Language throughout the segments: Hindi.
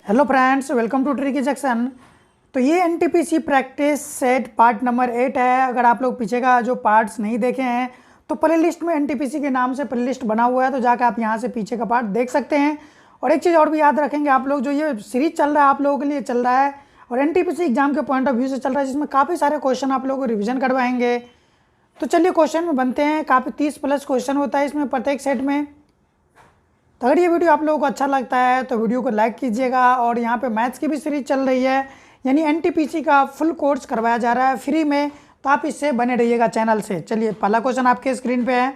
Hello friends, welcome to tricky junction. तो ये NTPC practice set part number 8 है। अगर आप लोग पीछे का जो पार्ट्स नहीं देखे हैं तो प्ले लिस्ट में एनटीपीसी के नाम से प्ले लिस्ट बना हुआ है, तो जाकर आप यहाँ से पीछे का पार्ट देख सकते हैं। और एक चीज़ और भी याद रखेंगे आप लोग, जो ये सीरीज चल रहा है आप लोगों के लिए चल रहा है और एनटीपीसी एग्जाम के पॉइंट ऑफ व्यू से चल रहा है, जिसमें काफ़ी सारे क्वेश्चन आप लोगों को रिविजन करवाएंगे। तो चलिए क्वेश्चन में बनते हैं। काफ़ी 30+ क्वेश्चन होता है इसमें प्रत्येक सेट में। तो अगर ये वीडियो आप लोगों को अच्छा लगता है तो वीडियो को लाइक कीजिएगा। और यहाँ पे मैथ्स की भी सीरीज चल रही है, यानी एनटीपीसी का फुल कोर्स करवाया जा रहा है फ्री में, तो आप इससे बने रहिएगा चैनल से। चलिए पहला क्वेश्चन आपके स्क्रीन पे है।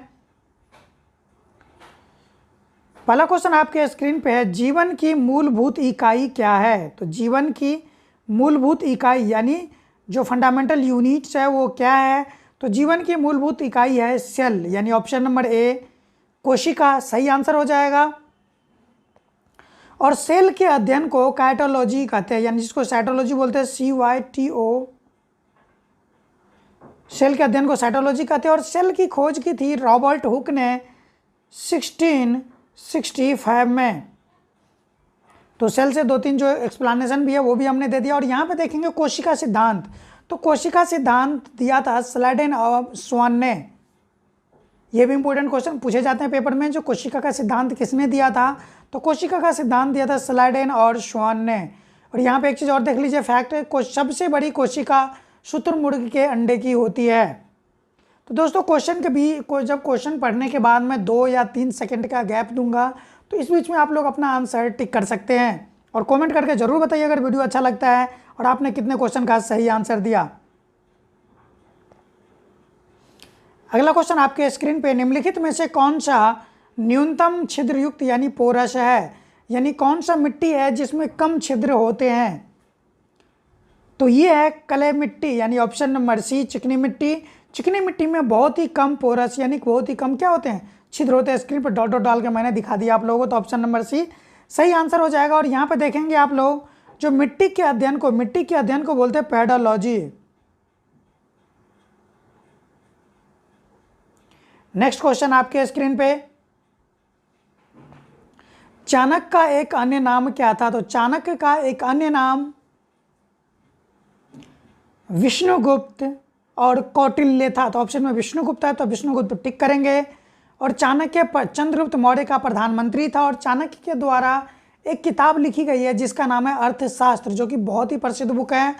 पहला क्वेश्चन आपके स्क्रीन पे है, जीवन की मूलभूत इकाई क्या है? तो जीवन की मूलभूत इकाई यानी जो फंडामेंटल यूनिट्स है वो क्या है? तो जीवन की मूलभूत इकाई है सेल, यानी ऑप्शन नंबर ए कोशिका सही आंसर हो जाएगा। और सेल के अध्ययन को साइटोलॉजी कहते हैं, यानी जिसको साइटोलॉजी बोलते हैं, CYTO। सेल के अध्ययन को साइटोलॉजी कहते हैं। और सेल की खोज की थी रॉबर्ट हुक ने 1665 में। तो सेल से 2-3 जो एक्सप्लेनेशन भी है वो भी हमने दे दिया। और यहाँ पे देखेंगे कोशिका सिद्धांत, तो कोशिका सिद्धांत दिया था स्लाइडेन और स्वान ने। ये भी इंपॉर्टेंट क्वेश्चन पूछे जाते हैं पेपर में, जो कोशिका का सिद्धांत किसने दिया था? तो कोशिका का सिद्धांत दिया था स्लाइडेन और स्वान ने। और यहाँ पे एक चीज़ और देख लीजिए, फैक्ट है, सबसे बड़ी कोशिका शुतुरमुर्ग के अंडे की होती है। तो दोस्तों क्वेश्चन के भी जब क्वेश्चन पढ़ने के बाद मैं 2 या 3 सेकंड का गैप दूंगा, तो इस बीच में आप लोग अपना आंसर टिक कर सकते हैं। और कमेंट करके ज़रूर बताइए अगर वीडियो अच्छा लगता है और आपने कितने क्वेश्चन का सही आंसर दिया। अगला क्वेश्चन आपके स्क्रीन पे, निम्नलिखित में से कौन सा न्यूनतम छिद्रयुक्त यानी पोरस है? यानी कौन सा मिट्टी है जिसमें कम छिद्र होते हैं? तो ये है क्ले मिट्टी, यानी ऑप्शन नंबर सी चिकनी मिट्टी। चिकनी मिट्टी में बहुत ही कम पोरस यानी बहुत ही कम क्या होते हैं, छिद्र होते हैं। स्क्रीन पर डॉट डॉट डाल के मैंने दिखा दिया आप लोगों को, तो ऑप्शन नंबर सी सही आंसर हो जाएगा। और यहाँ पे देखेंगे आप लोग, जो मिट्टी के अध्ययन को बोलते हैं पेडोलॉजी। नेक्स्ट क्वेश्चन आपके स्क्रीन पे, चाणक्य का एक अन्य नाम क्या था? तो चाणक्य का एक अन्य नाम विष्णुगुप्त और कौटिल्य था। तो ऑप्शन में विष्णुगुप्त है तो विष्णुगुप्त टिक करेंगे। और चाणक्य चंद्रगुप्त मौर्य का प्रधानमंत्री था। और चाणक्य के द्वारा एक किताब लिखी गई है जिसका नाम है अर्थशास्त्र, जो कि बहुत ही प्रसिद्ध बुक है।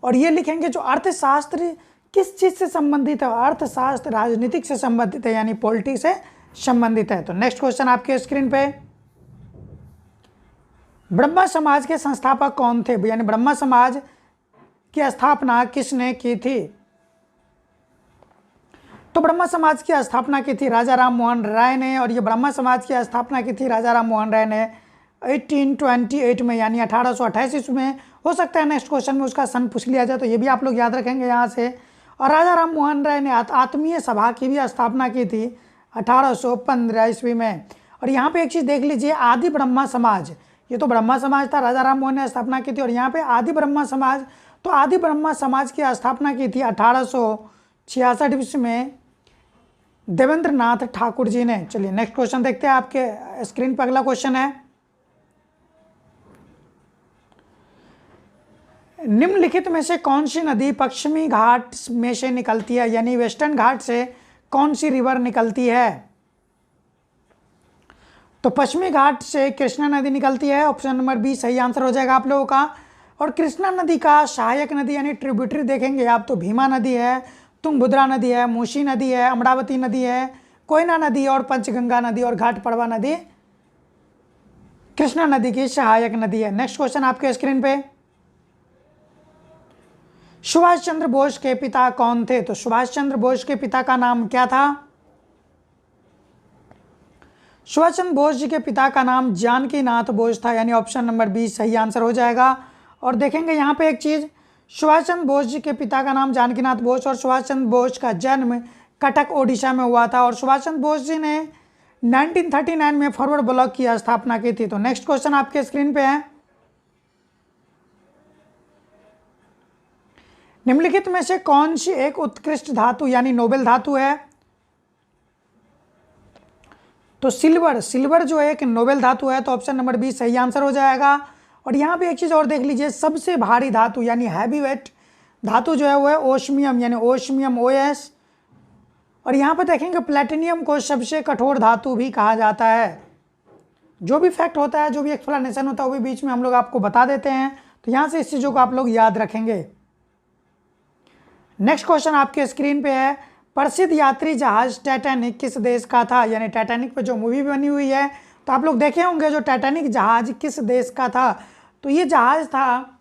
और ये लिखेंगे जो अर्थशास्त्र किस चीज़ से संबंधित है? अर्थशास्त्र राजनीतिक से संबंधित है, यानी पॉलिटिक्स से संबंधित है। तो नेक्स्ट क्वेश्चन आपके स्क्रीन पे, ब्रह्मा समाज के संस्थापक कौन थे? यानी ब्रह्मा समाज की स्थापना किसने की थी? तो ब्रह्मा समाज की स्थापना की थी राजा राम मोहन राय ने। और ये ब्रह्मा समाज की स्थापना की थी राजा राम मोहन राय ने 1828 में, यानी 1828 ईस्वी में। हो सकता है नेक्स्ट क्वेश्चन में उसका सन पूछ लिया जाए, तो ये भी आप लोग याद रखेंगे यहाँ से। और राजा राम मोहन राय ने आत्मीय सभा की भी स्थापना की थी 1815 ईस्वी में। और यहाँ पे एक चीज़ देख लीजिए, आदि ब्रह्मा समाज, ये तो ब्रह्मा समाज था, राजा राम मोहन ने स्थापना की थी। और यहाँ पे आदि ब्रह्मा समाज, तो आदि ब्रह्मा समाज की स्थापना की थी 1866 ईस्वी में देवेंद्र नाथ ठाकुर जी ने। चलिए नेक्स्ट क्वेश्चन देखते हैं। आपके स्क्रीन पर अगला क्वेश्चन है, निम्नलिखित में से कौन सी नदी पश्चिमी घाट में से निकलती है? यानी वेस्टर्न घाट से कौन सी रिवर निकलती है? तो पश्चिमी घाट से कृष्णा नदी निकलती है। ऑप्शन नंबर बी सही आंसर हो जाएगा आप लोगों का। और कृष्णा नदी का सहायक नदी यानी ट्रिब्यूटरी देखेंगे आप, तो भीमा नदी है, तुंगभद्रा नदी है, मूसी नदी है, अमरावती नदी है, कोयना नदी और पंचगंगा नदी और घाटपड़वा नदी कृष्णा नदी की सहायक नदी है। नेक्स्ट क्वेश्चन आपके स्क्रीन पे, सुभाष चंद्र बोस के पिता कौन थे? तो सुभाष चंद्र बोस के पिता का नाम क्या था? सुभाष चंद्र बोस जी के पिता का नाम जानकी नाथ बोस था, यानी ऑप्शन नंबर बी सही आंसर हो जाएगा। और देखेंगे यहाँ पे एक चीज़, सुभाष चंद्र बोस जी के पिता का नाम जानकी नाथ बोस। और सुभाष चंद्र बोस का जन्म कटक ओडिशा में हुआ था। और सुभाष चंद्र बोस जी ने 1939 में फॉरवर्ड ब्लॉक की स्थापना की थी। तो नेक्स्ट क्वेश्चन आपके स्क्रीन पे है, निम्नलिखित में से कौन सी एक उत्कृष्ट धातु यानी नोबेल धातु है? तो सिल्वर जो एक नोबेल धातु है, तो ऑप्शन नंबर बी सही आंसर हो जाएगा। और यहाँ पे एक चीज़ और देख लीजिए, सबसे भारी धातु यानी हैवी वेट धातु जो है वो है ओस्मियम, यानी ओस्मियम OS। और यहाँ पे देखेंगे प्लेटिनियम को सबसे कठोर धातु भी कहा जाता है। जो भी फैक्ट होता है, जो भी एक्सप्लेनेशन होता है, वो भी बीच में हम लोग आपको बता देते हैं, तो यहाँ से इस चीज़ों को आप लोग याद रखेंगे। नेक्स्ट क्वेश्चन आपके स्क्रीन पे है, प्रसिद्ध यात्री जहाज टाइटैनिक किस देश का था? यानी टाइटैनिक पे जो मूवी बनी हुई है, तो आप लोग देखे होंगे जो टाइटैनिक जहाज किस देश का था? तो ये जहाज था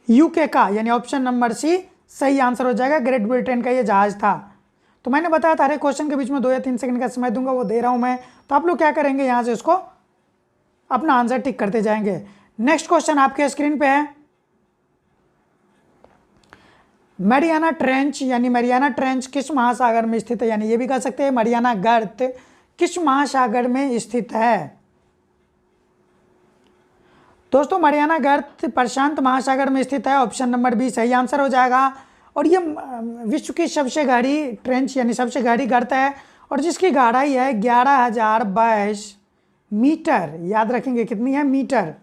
यूके का, यानी ऑप्शन नंबर सी सही आंसर हो जाएगा। ग्रेट ब्रिटेन का ये जहाज था। तो मैंने बताया था हर एक क्वेश्चन के बीच में 2 या 3 सेकंड का समय दूंगा, वो दे रहा हूं मैं। तो आप लोग क्या करेंगे, यहाँ से उसको अपना आंसर टिक करते जाएंगे। नेक्स्ट क्वेश्चन आपके स्क्रीन पे है, मैरियाना ट्रेंच, यानी मैरियाना ट्रेंच किस महासागर में स्थित है? यानी ये भी कह सकते हैं मैरियाना गर्त किस महासागर में स्थित है? दोस्तों मैरियाना गर्त प्रशांत महासागर में स्थित है। ऑप्शन नंबर बी सही आंसर हो जाएगा। और ये विश्व की सबसे गहरी ट्रेंच यानी सबसे गहरी गर्त है, और जिसकी गहराई है 11,022 मीटर। याद रखेंगे कितनी है? मीटर।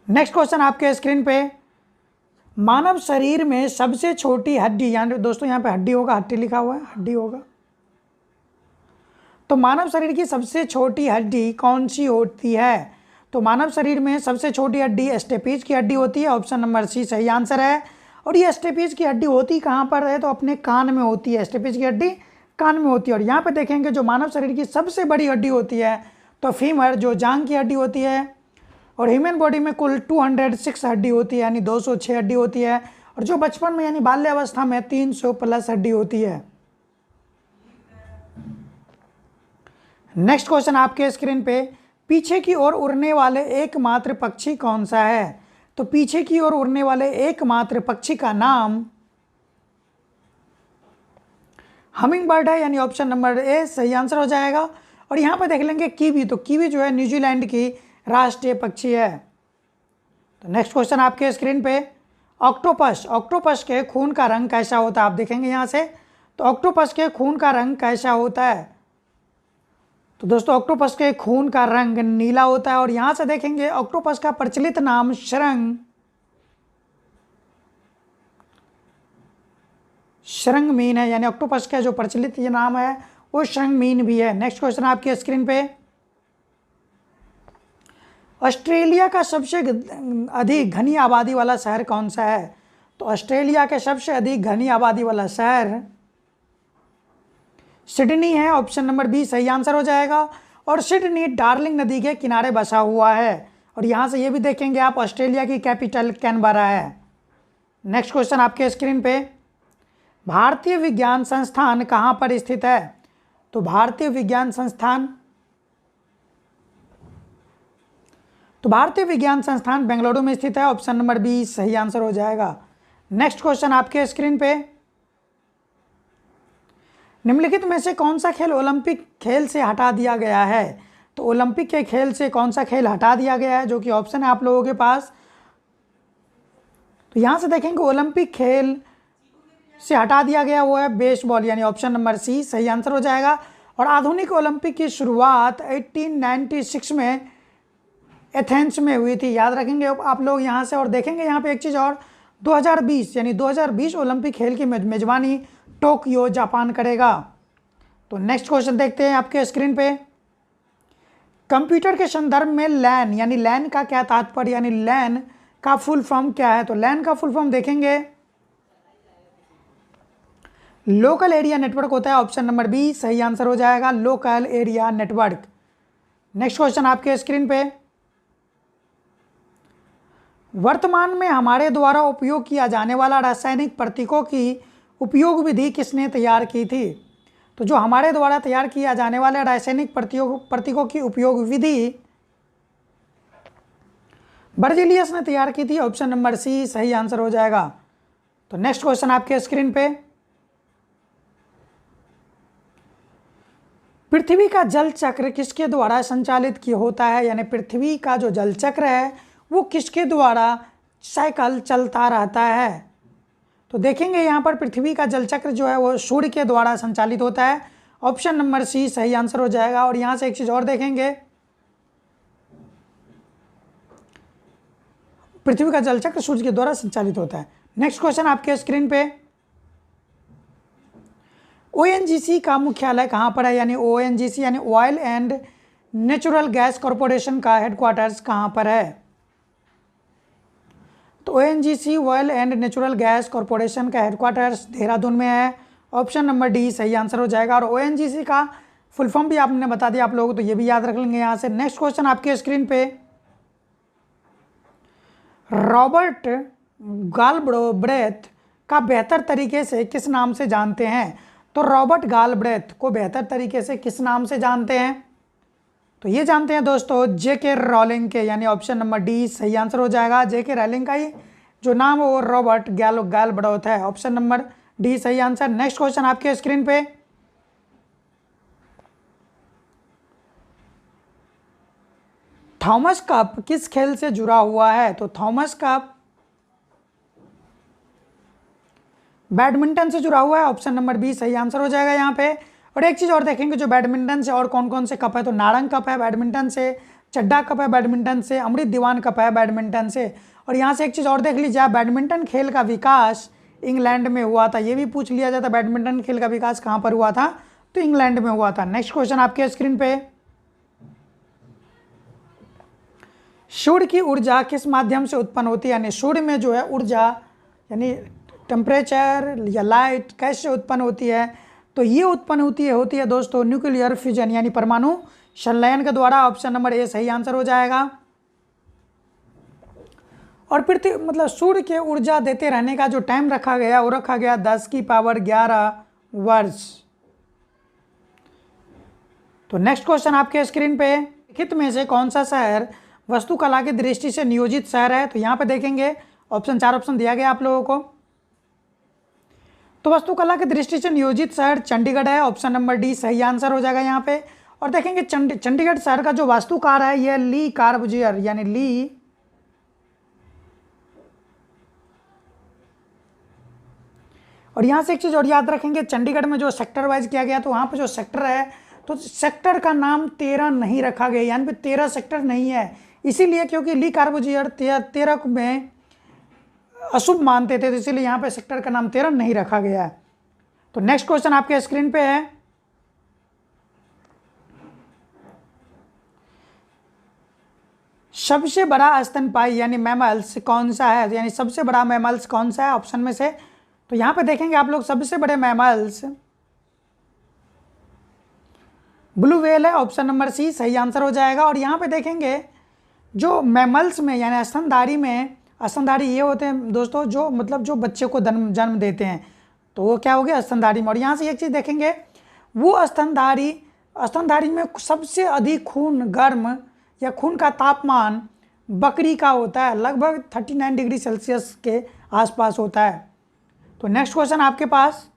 नेक्स्ट क्वेश्चन आपके स्क्रीन पे, मानव शरीर में सबसे छोटी हड्डी, यानी दोस्तों यहाँ पे हड्डी होगा, हड्डी लिखा हुआ है, हड्डी होगा। तो मानव शरीर की सबसे छोटी हड्डी कौन सी होती है? तो मानव शरीर में सबसे छोटी हड्डी स्टेपीज की हड्डी होती है। ऑप्शन नंबर सी सही आंसर है। और ये स्टेपीज की हड्डी होती कहाँ पर है? तो अपने कान में होती है। स्टेपीज की हड्डी कान में होती है। और यहाँ पे देखेंगे जो मानव शरीर की सबसे बड़ी हड्डी होती है तो फीमर, जो जांघ की हड्डी होती है। और ह्यूमन बॉडी में कुल 206 हड्डी होती है, यानी 206 हड्डी होती है। और जो बचपन में यानी बाल्यावस्था में 300 प्लस हड्डी होती है। नेक्स्ट क्वेश्चन आपके स्क्रीन पे, पीछे की ओर उड़ने वाले एकमात्र पक्षी कौन सा है? तो पीछे की ओर उड़ने वाले एकमात्र पक्षी का नाम हमिंग बर्ड है, यानी ऑप्शन नंबर ए सही आंसर हो जाएगा। और यहाँ पे देख लेंगे कीवी, तो कीवी जो है न्यूजीलैंड की राष्ट्रीय पक्षी है। तो नेक्स्ट क्वेश्चन आपके स्क्रीन पे, ऑक्टोपस, ऑक्टोपस के खून का रंग कैसा होता है? आप देखेंगे यहाँ से, तो ऑक्टोपस के खून का रंग कैसा होता है? तो दोस्तों ऑक्टोपस के खून का रंग नीला होता है। और यहाँ से देखेंगे ऑक्टोपस का प्रचलित नाम श्रृंगमीन है, यानी ऑक्टोपस का जो प्रचलित ये नाम है वो श्रृंगमीन भी है। नेक्स्ट क्वेश्चन आपके स्क्रीन पे, ऑस्ट्रेलिया का सबसे अधिक घनी आबादी वाला शहर कौन सा है? तो ऑस्ट्रेलिया के सबसे अधिक घनी आबादी वाला शहर सिडनी है। ऑप्शन नंबर बी सही आंसर हो जाएगा। और सिडनी डार्लिंग नदी के किनारे बसा हुआ है। और यहाँ से ये भी देखेंगे आप, ऑस्ट्रेलिया की कैपिटल कैनबरा है। नेक्स्ट क्वेश्चन आपके स्क्रीन पे, भारतीय विज्ञान संस्थान कहाँ पर स्थित है? तो भारतीय विज्ञान संस्थान बेंगलुरु में स्थित है। ऑप्शन नंबर बी सही आंसर हो जाएगा। नेक्स्ट क्वेश्चन आपके स्क्रीन पे, निम्नलिखित में से कौन सा खेल ओलंपिक खेल से हटा दिया गया है? तो ओलंपिक के खेल से कौन सा खेल हटा दिया गया है, जो कि ऑप्शन है आप लोगों के पास। तो यहाँ से देखेंगे ओलंपिक खेल से हटा दिया गया वो है बेसबॉल, यानी ऑप्शन नंबर सी सही आंसर हो जाएगा। और आधुनिक ओलंपिक की शुरुआत 1896 में एथेंस में हुई थी। याद रखेंगे आप लोग यहाँ से। और देखेंगे यहाँ पे एक चीज़ और, 2020 यानी 2020 ओलंपिक खेल की मेजबानी टोक्यो जापान करेगा। तो नेक्स्ट क्वेश्चन देखते हैं आपके स्क्रीन पे, कंप्यूटर के संदर्भ में लैन, यानी लैन का क्या तात्पर्य, यानी लैन का फुल फॉर्म क्या है? तो लैन का फुल फॉर्म देखेंगे लोकल एरिया नेटवर्क होता है। ऑप्शन नंबर बी सही आंसर हो जाएगा, local area network. Next question आपके स्क्रीन पे, वर्तमान में हमारे द्वारा उपयोग किया जाने वाला रासायनिक प्रतीकों की उपयोग विधि किसने तैयार की थी? तो जो हमारे द्वारा तैयार किया जाने वाले रासायनिक प्रतीकों की उपयोग विधि बर्जीलियस ने तैयार की थी। ऑप्शन नंबर सी सही आंसर हो जाएगा। तो नेक्स्ट क्वेश्चन आपके स्क्रीन पे, पृथ्वी का जल चक्र किसके द्वारा संचालित होता है? यानी पृथ्वी का जो जल चक्र है वो किसके द्वारा साइकिल चलता रहता है? तो देखेंगे यहाँ पर पृथ्वी का जल चक्र जो है वो सूर्य के द्वारा संचालित होता है। ऑप्शन नंबर सी सही आंसर हो जाएगा। और यहाँ से एक चीज़ और देखेंगे, पृथ्वी का जल चक्र सूर्य के द्वारा संचालित होता है। नेक्स्ट क्वेश्चन आपके स्क्रीन पे, ओएनजीसी का मुख्यालय कहाँ पर है, यानी ओएनजीसी यानी oil and natural gas corporation का हेडक्वार्टर्स कहाँ पर है? तो ONGC oil and natural gas corporation का हेडक्वार्टर्स देहरादून में है। ऑप्शन नंबर डी सही आंसर हो जाएगा। और ओएनजीसी का फुल फॉर्म भी आपने बता दिया आप लोगों को, तो ये भी याद रख लेंगे यहाँ से। नेक्स्ट क्वेश्चन आपके स्क्रीन पे, रॉबर्ट गालब्रेथ का बेहतर तरीके से किस नाम से जानते हैं? तो रॉबर्ट गालब्रेथ को बेहतर तरीके से किस नाम से जानते हैं? तो ये जानते हैं दोस्तों जेके रॉलिंग के, यानी ऑप्शन नंबर डी सही आंसर हो जाएगा। जेके रॉलिंग का ही जो नाम है वो रॉबर्ट गालब्रेथ है। ऑप्शन नंबर डी सही आंसर। नेक्स्ट क्वेश्चन आपके स्क्रीन पे, थॉमस कप किस खेल से जुड़ा हुआ है? तो थॉमस कप बैडमिंटन से जुड़ा हुआ है। ऑप्शन नंबर बी सही आंसर हो जाएगा यहाँ पे। और एक चीज़ और देखेंगे जो बैडमिंटन से और कौन कौन से कप है, तो नारंग कप है बैडमिंटन से, चड्डा कप है बैडमिंटन से, अमृत दीवान कप है बैडमिंटन से। और यहाँ से एक चीज़ और देख लीजिए, बैडमिंटन खेल का विकास इंग्लैंड में हुआ था। ये भी पूछ लिया जाता, बैडमिंटन खेल का विकास कहाँ पर हुआ था? तो इंग्लैंड में हुआ था। नेक्स्ट क्वेश्चन आपके स्क्रीन पे, सूर्य की ऊर्जा किस माध्यम से उत्पन्न होती है? यानी सूर्य में जो है ऊर्जा यानी टेम्परेचर या लाइट कैसे उत्पन्न होती है? तो ये उत्पन्न होती है दोस्तों न्यूक्लियर फ्यूजन यानी परमाणु संलयन के द्वारा। ऑप्शन नंबर ए सही आंसर हो जाएगा। और पृथ्वी मतलब सूर्य के ऊर्जा देते रहने का जो टाइम रखा गया वो रखा गया 10⁻11 वर्ष। तो नेक्स्ट क्वेश्चन आपके स्क्रीन पे, निम्नलिखित में से कौन सा शहर वास्तुकला की दृष्टि से नियोजित शहर है? तो यहाँ पे देखेंगे चार ऑप्शन दिया गया आप लोगों को। तो वास्तुकला की दृष्टि से नियोजित शहर चंडीगढ़ है। ऑप्शन नंबर डी सही आंसर हो जाएगा यहाँ पे। और देखेंगे चंडीगढ़ शहर का जो वास्तुकार है यह ली कार्बुजियर यानी ली और यहाँ से एक चीज़ और याद रखेंगे, चंडीगढ़ में जो सेक्टर वाइज किया गया तो वहाँ पे जो सेक्टर है तो सेक्टर का नाम 13 नहीं रखा गया, यानी पे 13 सेक्टर नहीं है। इसीलिए क्योंकि ली कार्बुजियर 13 में अशुभ मानते थे, तो इसीलिए यहाँ पे सेक्टर का नाम 13 नहीं रखा गया है। तो नेक्स्ट क्वेश्चन आपके स्क्रीन पे है, सबसे बड़ा स्तनपायी यानी मैमल्स कौन सा है? यानी सबसे बड़ा मैमल्स कौन सा है ऑप्शन में से? तो यहाँ पे देखेंगे आप लोग सबसे बड़े मैमल्स ब्लू व्हेल है। ऑप्शन नंबर सी सही आंसर हो जाएगा। और यहाँ पे देखेंगे जो मैमल्स में यानी स्तनधारी ये होते हैं दोस्तों जो मतलब जो बच्चे को जन्म देते हैं, तो वो क्या हो गया स्तनधारी में। और यहाँ से एक चीज़ देखेंगे, वो स्तनधारी में सबसे अधिक खून गर्म या खून का तापमान बकरी का होता है, लगभग 39 डिग्री सेल्सियस के आसपास होता है। तो नेक्स्ट क्वेश्चन आपके पास,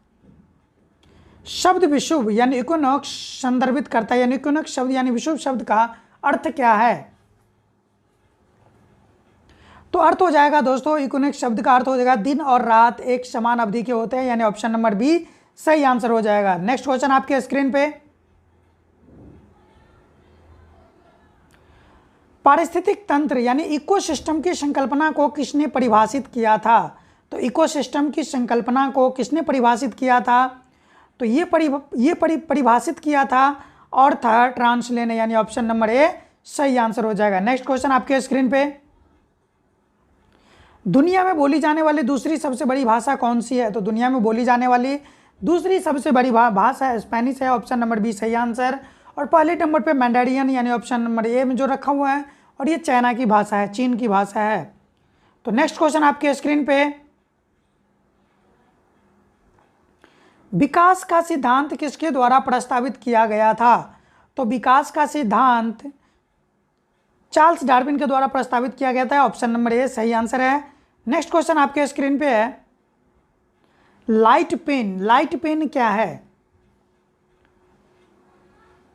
शब्द विषुव यानी इक्विनॉक्स संदर्भित करता है, यानी इक्विनॉक्स शब्द यानी विषुव शब्द का अर्थ क्या है? तो अर्थ हो जाएगा दोस्तों, इक्विनॉक्स शब्द का अर्थ हो जाएगा दिन और रात एक समान अवधि के होते हैं, यानी ऑप्शन नंबर बी सही आंसर हो जाएगा। नेक्स्ट क्वेश्चन आपके स्क्रीन पे, पारिस्थितिक तंत्र यानी इकोसिस्टम की संकल्पना को किसने परिभाषित किया था? तो इकोसिस्टम की संकल्पना को किसने परिभाषित किया था? तो ये परिभाषित किया था ऑर्थर ट्रांसले ने, यानी ऑप्शन नंबर ए सही आंसर हो जाएगा। नेक्स्ट क्वेश्चन आपके स्क्रीन पे, दुनिया में बोली जाने वाली दूसरी सबसे बड़ी भाषा कौन सी है? तो दुनिया में बोली जाने वाली दूसरी सबसे बड़ी भाषा स्पेनिश है। ऑप्शन नंबर बी सही आंसर। और पहले नंबर पे मैंडेरियन यानी ऑप्शन नंबर ए में जो रखा हुआ है, और ये चाइना की भाषा है, चीन की भाषा है। तो नेक्स्ट क्वेश्चन आपके स्क्रीन पे, विकास का सिद्धांत किसके द्वारा प्रस्तावित किया गया था? तो विकास का सिद्धांत चार्ल्स डार्विन के द्वारा प्रस्तावित किया गया था। ऑप्शन नंबर ए सही आंसर है। नेक्स्ट क्वेश्चन आपके स्क्रीन पे है, लाइट पेन क्या है?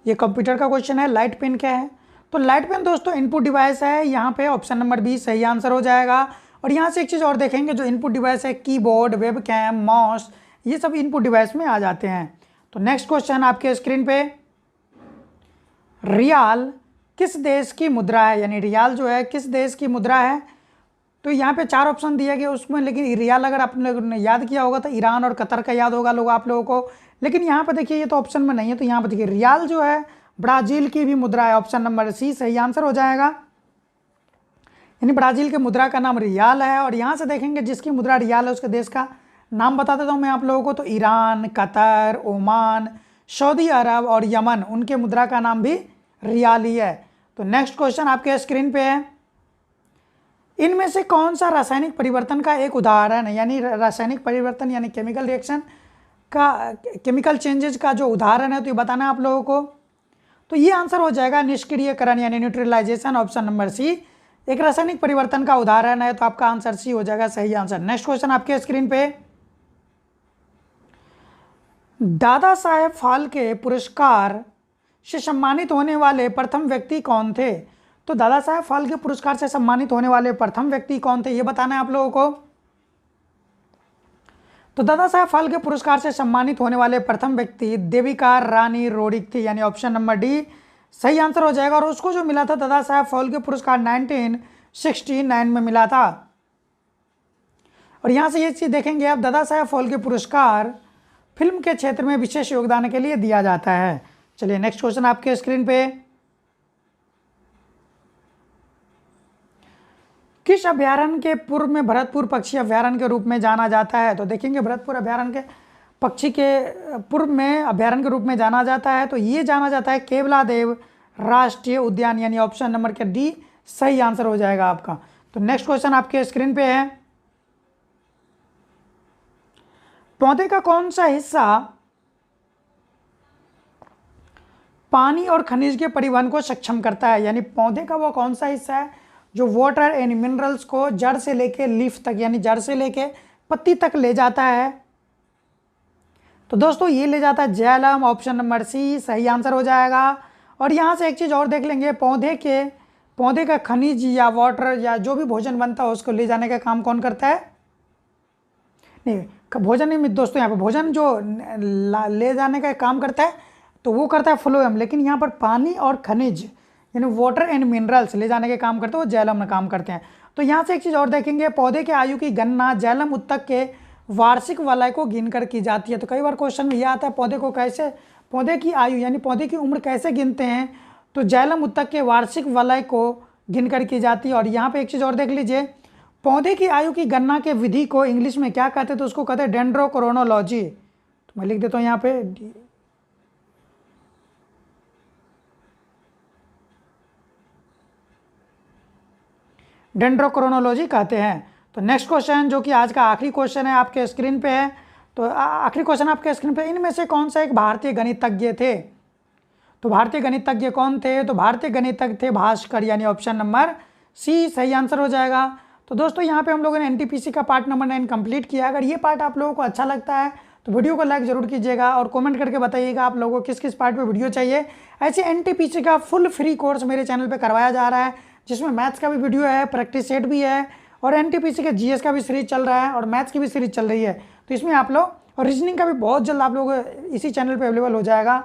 ये कंप्यूटर का क्वेश्चन है, लाइट पेन क्या है? तो लाइट पेन दोस्तों इनपुट डिवाइस है, यहाँ पे ऑप्शन नंबर बी सही आंसर हो जाएगा। और यहाँ से एक चीज़ और देखेंगे, जो इनपुट डिवाइस है कीबोर्ड, वेबकैम, माउस, ये सब इनपुट डिवाइस में आ जाते हैं। तो नेक्स्ट क्वेश्चन आपके स्क्रीन पे, रियाल किस देश की मुद्रा है? यानी रियाल जो है किस देश की मुद्रा है? तो यहाँ पे 4 ऑप्शन दिया गया उसमें, लेकिन रियाल अगर आप लोगों ने याद किया होगा तो ईरान और कतर का याद होगा लोग आप लोगों को। लेकिन यहाँ पे देखिए ये तो ऑप्शन में नहीं है, तो यहाँ पे देखिए रियाल जो है ब्राज़ील की भी मुद्रा है, ऑप्शन नंबर सी सही आंसर हो जाएगा। यानी ब्राज़ील के मुद्रा का नाम रियाल है। और यहाँ से देखेंगे जिसकी मुद्रा रियाल है उसके देश का नाम बता देता हूँ मैं आप लोगों को, तो ईरान, कतर, ओमान, सऊदी अरब और यमन, उनके मुद्रा का नाम भी रियाल ही है। तो नेक्स्ट क्वेश्चन आपके स्क्रीन पे है, इनमें से कौन सा रासायनिक परिवर्तन का एक उदाहरण है, यानी रासायनिक परिवर्तन यानी केमिकल रिएक्शन का, केमिकल चेंजेस का जो उदाहरण है, तो ये बताना है आप लोगों को। तो ये आंसर हो जाएगा निष्क्रियकरण यानी न्यूट्रलाइजेशन, ऑप्शन नंबर सी एक रासायनिक परिवर्तन का उदाहरण है। तो आपका आंसर सी हो जाएगा सही आंसर। नेक्स्ट क्वेश्चन आपके स्क्रीन पे, दादा साहेब फाल्के पुरस्कार से सम्मानित होने वाले प्रथम व्यक्ति कौन थे? तो दादा साहेब फाल्के पुरस्कार से सम्मानित होने वाले प्रथम व्यक्ति कौन थे, ये बताना है आप लोगों को। तो दादा साहेब फाल्के पुरस्कार से सम्मानित होने वाले प्रथम व्यक्ति देविका रानी रोडिक थी, यानी ऑप्शन नंबर डी सही आंसर हो जाएगा। और उसको जो मिला था दादा साहेब फाल्के पुरस्कार 1969 में मिला था। और यहाँ से ये चीज़ देखेंगे आप, दादा साहेब फाल्के पुरस्कार फिल्म के क्षेत्र में विशेष योगदान के लिए दिया जाता है। चलिए नेक्स्ट क्वेश्चन आपके स्क्रीन पे, किस अभ्यारण्य के पूर्व में भरतपुर पक्षी अभ्यारण्य के रूप में जाना जाता है? तो देखेंगे भरतपुर अभ्यारण्य के पक्षी के पूर्व में अभ्यारण्य के रूप में जाना जाता है, तो ये जाना जाता है केवलादेव राष्ट्रीय उद्यान, यानी ऑप्शन नंबर के डी सही आंसर हो जाएगा आपका। तो नेक्स्ट क्वेश्चन आपके स्क्रीन पे है, पौधे का कौन सा हिस्सा पानी और खनिज के परिवहन को सक्षम करता है? यानी पौधे का वो कौन सा हिस्सा है जो वाटर एंड मिनरल्स को जड़ से लेके लीफ तक, यानी जड़ से लेके पत्ती तक ले जाता है? तो दोस्तों ये ले जाता है जैलम, ऑप्शन नंबर सी सही आंसर हो जाएगा। और यहाँ से एक चीज़ और देख लेंगे, पौधे का खनिज या वाटर या जो भी भोजन बनता है उसको ले जाने का काम कौन करता है? नहीं, भोजन नहीं दोस्तों, यहाँ पे भोजन जो ले जाने का काम करता है तो वो करता है फ्लोएम, लेकिन यहाँ पर पानी और खनिज यानी वाटर एंड मिनरल्स ले जाने के काम करते हैं वो जैलम में काम करते हैं। तो यहाँ से एक चीज़ और देखेंगे, पौधे के आयु की गणना जैलम उत्तक के वार्षिक वलय को गिनकर की जाती है। तो कई बार क्वेश्चन में यह आता है पौधे की आयु यानी पौधे की उम्र कैसे गिनते हैं? तो जैलम उत्तक के वार्षिक वलय को गिनकर की जाती है। और यहाँ पे एक चीज़ और देख लीजिए, पौधे की आयु की गणना के विधि को इंग्लिश में क्या कहते हैं? तो उसको कहते हैं डेंड्रोक्रोनोलॉजी। तो मैं लिख देता हूँ यहाँ पे डेंड्रोक्रोनोलॉजी कहते हैं। तो नेक्स्ट क्वेश्चन जो कि आज का आखिरी क्वेश्चन है आपके स्क्रीन पे है, तो आखिरी क्वेश्चन आपके स्क्रीन पे, इनमें से कौन सा एक भारतीय गणितज्ञ थे? तो भारतीय गणितज्ञ कौन थे? तो भारतीय गणितज्ञ थे भास्कर, यानी ऑप्शन नंबर सी सही आंसर हो जाएगा। तो दोस्तों यहाँ पे हम लोगों ने एनटीपीसी का पार्ट नंबर 9 कंप्लीट किया। अगर ये पार्ट आप लोगों को अच्छा लगता है तो वीडियो को लाइक जरूर कीजिएगा और कमेंट करके बताइएगा आप लोगों को किस किस पार्ट पे वीडियो चाहिए। ऐसे एनटीपीसी का फुल फ्री कोर्स मेरे चैनल पे करवाया जा रहा है, जिसमें मैथ्स का भी वीडियो है, प्रैक्टिस सेट भी है, और एनटीपीसी के जीएस का भी सीरीज चल रहा है और मैथ्स की भी सीरीज चल रही है। तो इसमें आप लोग, और रीजनिंग का भी बहुत जल्द आप लोगों को इसी चैनल पर अवेलेबल हो जाएगा।